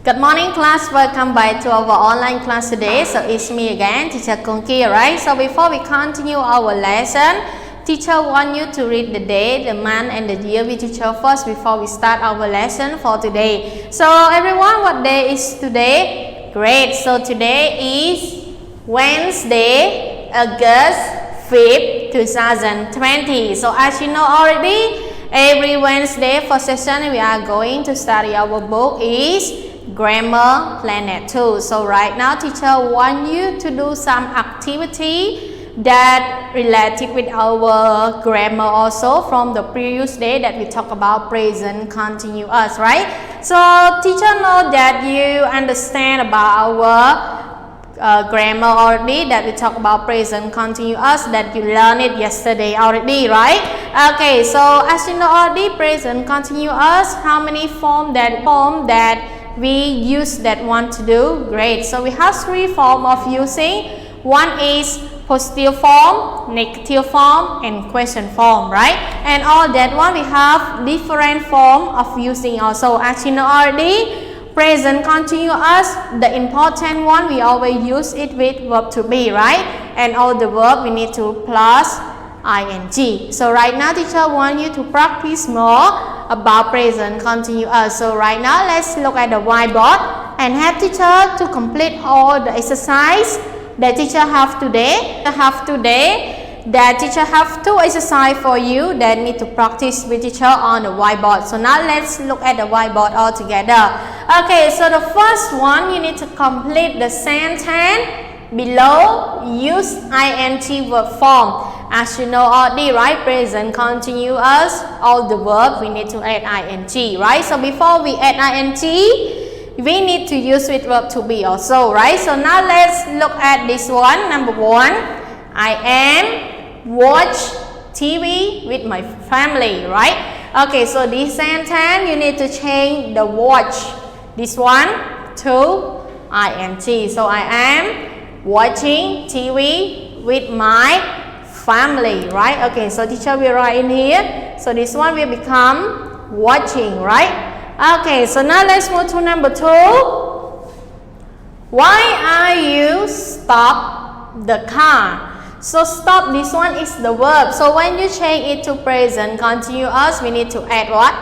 Good morning class, welcome back to our online class today. So it's me again, teacher Vankongkea, right? So before we continue our lesson, teacher want you to read the day, the month and the year with teacher first before we start our lesson for today. So everyone, what day is today? Great, so today is Wednesday, August 5th, 2020. So as you know already, every Wednesday for session we are going to study our book is Grammar Planet 2. So right now teacher want you to do some activity that related with our grammar also from the previous day that we talk about present continuous, right? So teacher know that you understand about our grammar already, that we talk about present continuous, that you learned it yesterday already, right? Okay, so as you know already, present continuous, how many form that we use that want to do? Great, so we have three forms of using. One is positive form, negative form and question form, right? And all that one we have different form of using also. As you know already, present continuous, the important one we always use it with verb to be, right? And all the verb we need to plus ing. So right now teacher want you to practice more about present continuous. So right now let's look at the whiteboard and have teacher to complete all the exercise that teacher have today. That teacher have two exercise for you that need to practice with teacher on the whiteboard. So now let's look at the whiteboard all together. Okay, so the first one, you need to complete the sentence below, use ing verb form. As you know already, right? Present continuous, all the verb we need to add ing, right? So before we add ing, we need to use with verb to be also, right? So now let's look at this one. Number one, I am watch TV with my family, right? Okay, so this sentence you need to change the watch, this one to ing. So I am watching TV with my family, right? Okay, so teacher will write in here. So this one will become watching, right? Okay, so now let's move to number two. Why are you stop the car? So stop, this one is the verb. So when you change it to present continuous, we need to add what?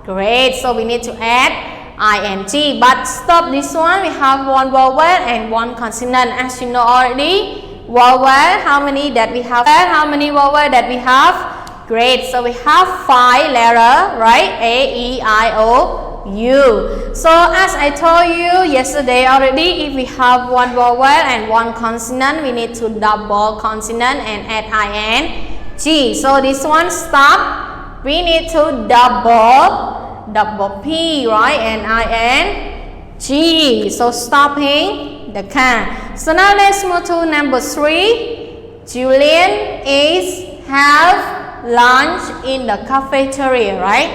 Great, so we need to add ing. But stop, this one we have one vowel and one consonant. As you know already, vowel, how many that we have? How many vowel that we have? Great, so we have 5 letters, right? A, E, I, O, U. So as I told you yesterday already, if we have one vowel and one consonant, we need to double consonant and add ing. So this one stop, we need to double P, right? And ing. So stopping the car. So now let's move to number 3. Julian is have lunch in the cafeteria, right?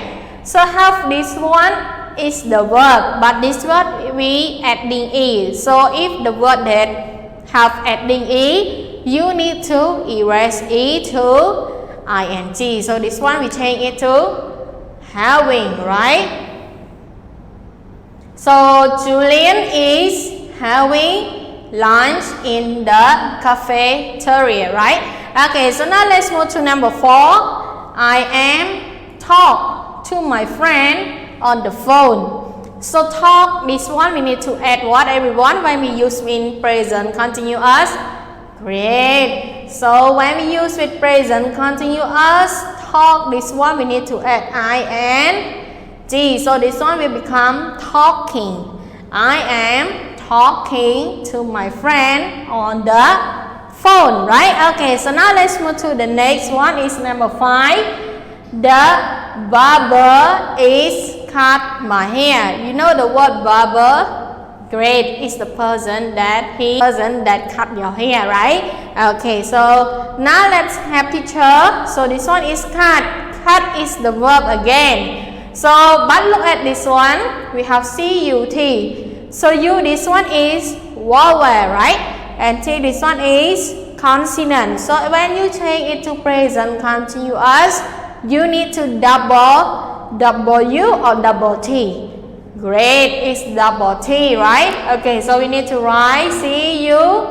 So have this one is the verb, but this word we adding e. So if the word that have adding e, you need to erase e to ing. So this one we change it to having, right? So Julian is having lunch in the cafeteria, right? Okay, so now let's move to number 4. I am talk to my friend on the phone. So talk, this one we need to add what, everyone, when we use in present continuous? Great. So when we use with present continuous, talk, this one we need to add ing. So this one will become talking. I am talking to my friend on the phone, right? Okay, so now let's move to the next one, is number 5. The barber is cut my hair. You know the word barber? Great, it's the person that cut your hair, right? Okay, so now let's have teacher. So this one is cut. Cut is the verb again. So but look at this one, we have CUT. So U, this one is vowel, right? And T, this one is consonant. So when you change it to present continuous, you need to double W or double T. Great, it's double T, right? Okay, so we need to write C-U-T-T-I-N-G,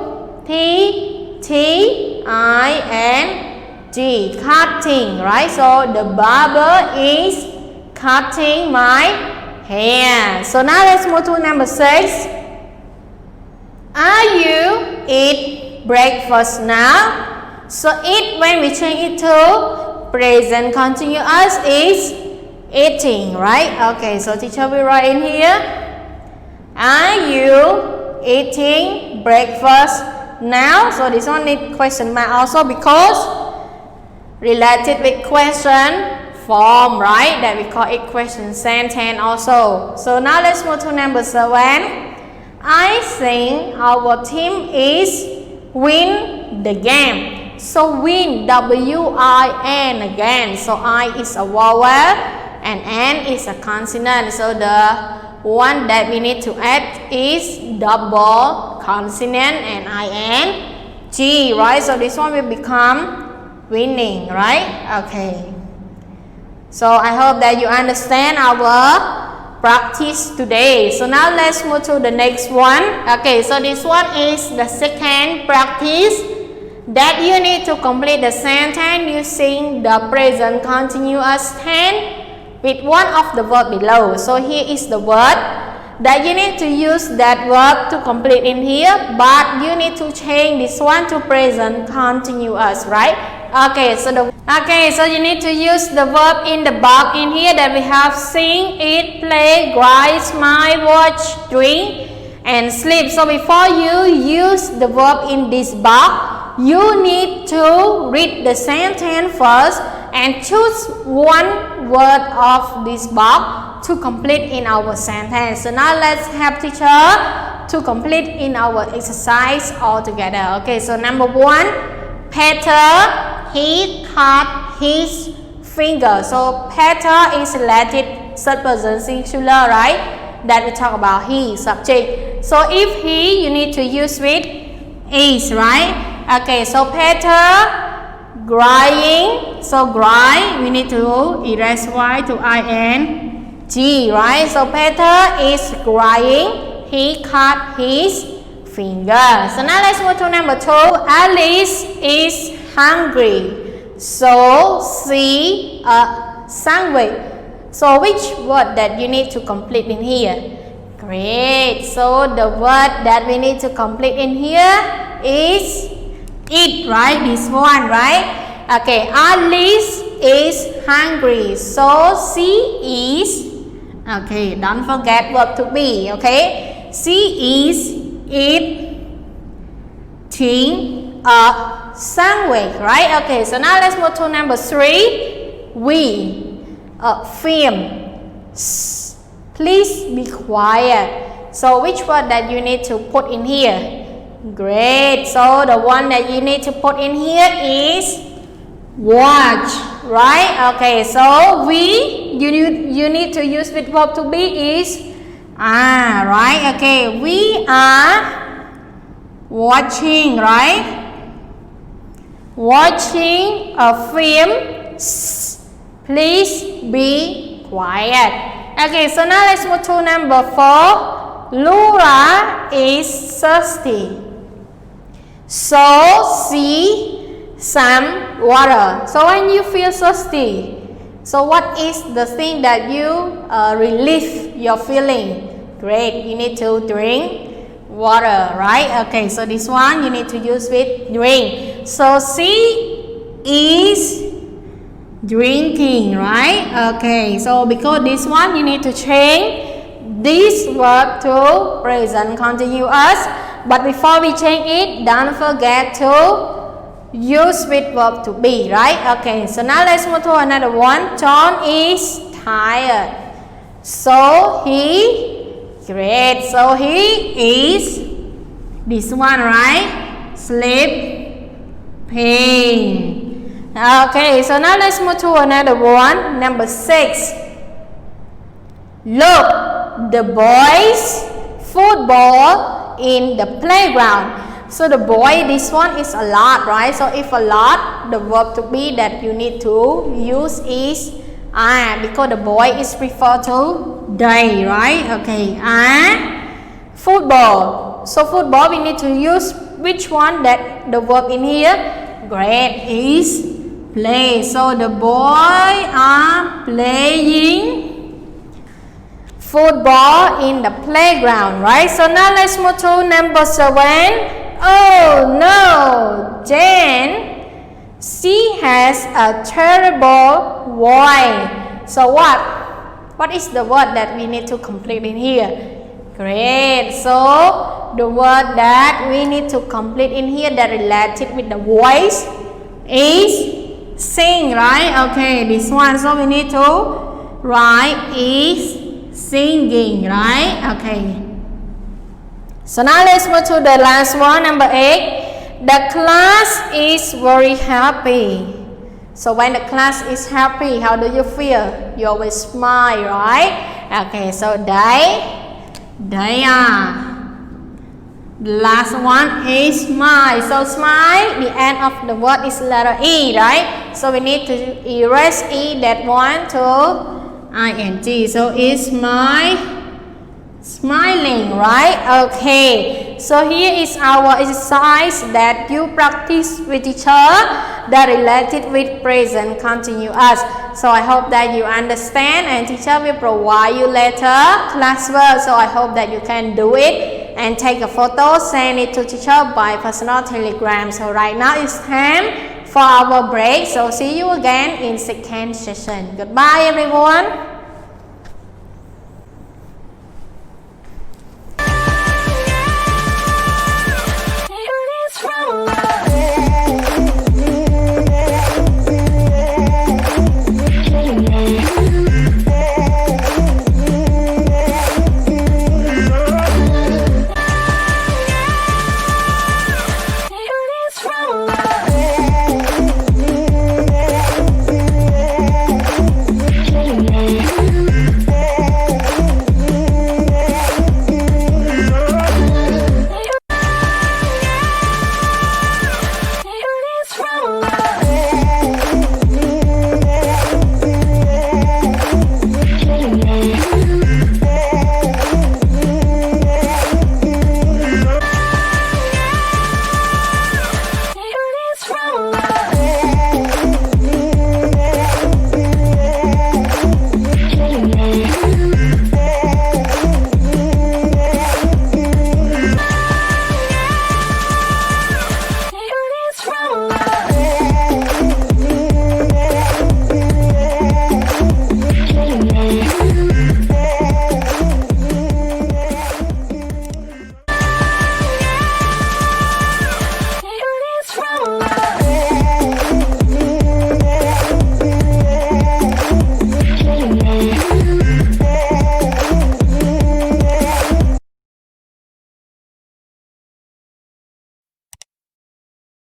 cutting, right? So the barber is cutting my hair. So now let's move to number 6. Are you eat breakfast now? So eat, when we change it to present continuous, is eating, right? Okay, so teacher will write in here. Are you eating breakfast now? So this one need question mark also because related with question form, right? That we call it question sentence also. So now let's move to number 7. I think our team is win the game. So win, W-I-N again. So I is a vowel and N is a consonant. So the one that we need to add is double consonant and I-N-G, right? So this one will become winning, right? Okay. So I hope that you understand our practice today. So now let's move to the next one. Okay, so this one is the second practice that you need to complete the sentence using the present continuous tense with one of the verb below. So here is the word that you need to use that verb to complete in here, but you need to change this one to present continuous, right? Okay, so you need to use the verb in the box in here that we have: sing, eat, play, grind, smile, watch, drink, and sleep. So before you use the verb in this box, you need to read the sentence first and choose one word of this box to complete in our sentence. So now let's have teacher to complete in our exercise all together. Okay, so number 1. Peter, he cut his finger. So Peter is Latin third person singular, right? That we talk about he, subject. So if he, you need to use with is, right? Okay, so Peter crying. So grind, we need to erase y to ing, right? So Peter is crying. He cut his finger. So now let's move to number 2. Alice is hungry. So she sandwich. So which word that you need to complete in here? Great. So the word that we need to complete in here is eat, right? This one, right? Okay, Alice is hungry. So she is, okay, don't forget verb to be, okay? She is eating a sandwich, right? Okay, so now let's move to number 3. We, film. Please be quiet. So which word that you need to put in here? Great. So the one that you need to put in here is watch, right? Okay, so you need to use with verb to be is right? Okay, we are watching, right? Watching a film. Please be quiet. Okay, so now let's move to number 4. Laura is thirsty. So see some water. So when you feel thirsty, so what is the thing that you relieve your feeling? Great, you need to drink water, right? Okay, so this one you need to use with drink. So she is drinking, right? Okay, so because this one you need to change this verb to present continuous, but before we change it, don't forget to use with verb to be, right? Okay, so now let's move to another one. John is tired. So great, so he is this one, right? Sleeping. Okay, so now let's move to another one. Number 6. Look, the boys football in the playground. So the boy, this one is a lot, right? So if a lot, the verb to be that you need to use is Because the boy is referred to they, right? Okay. Football. So football, we need to use which one that the verb in here? Great, is play. So the boy are playing football in the playground, right? So now let's move to number 7. Oh no, Jane, she has a terrible voice. So what is the word that we need to complete in here? Great. So the word that we need to complete in here that related with the voice is sing, right? Okay, this one. So we need to write is singing, right? Okay. So now let's move to the last one, number 8. The class is very happy. So when the class is happy, how do you feel? You always smile, right? Okay, so they are. The last one is smile. So smile, the end of the word is letter E, right? So we need to erase E that one to ing. So it's smiling, right? Okay. So here is our exercise that you practice with teacher that related with present continuous. So I hope that you understand, and teacher will provide you later classwork. So I hope that you can do it and take a photo, send it to teacher by personal telegram. So right now it's time for our break. So see you again in second session. Goodbye everyone.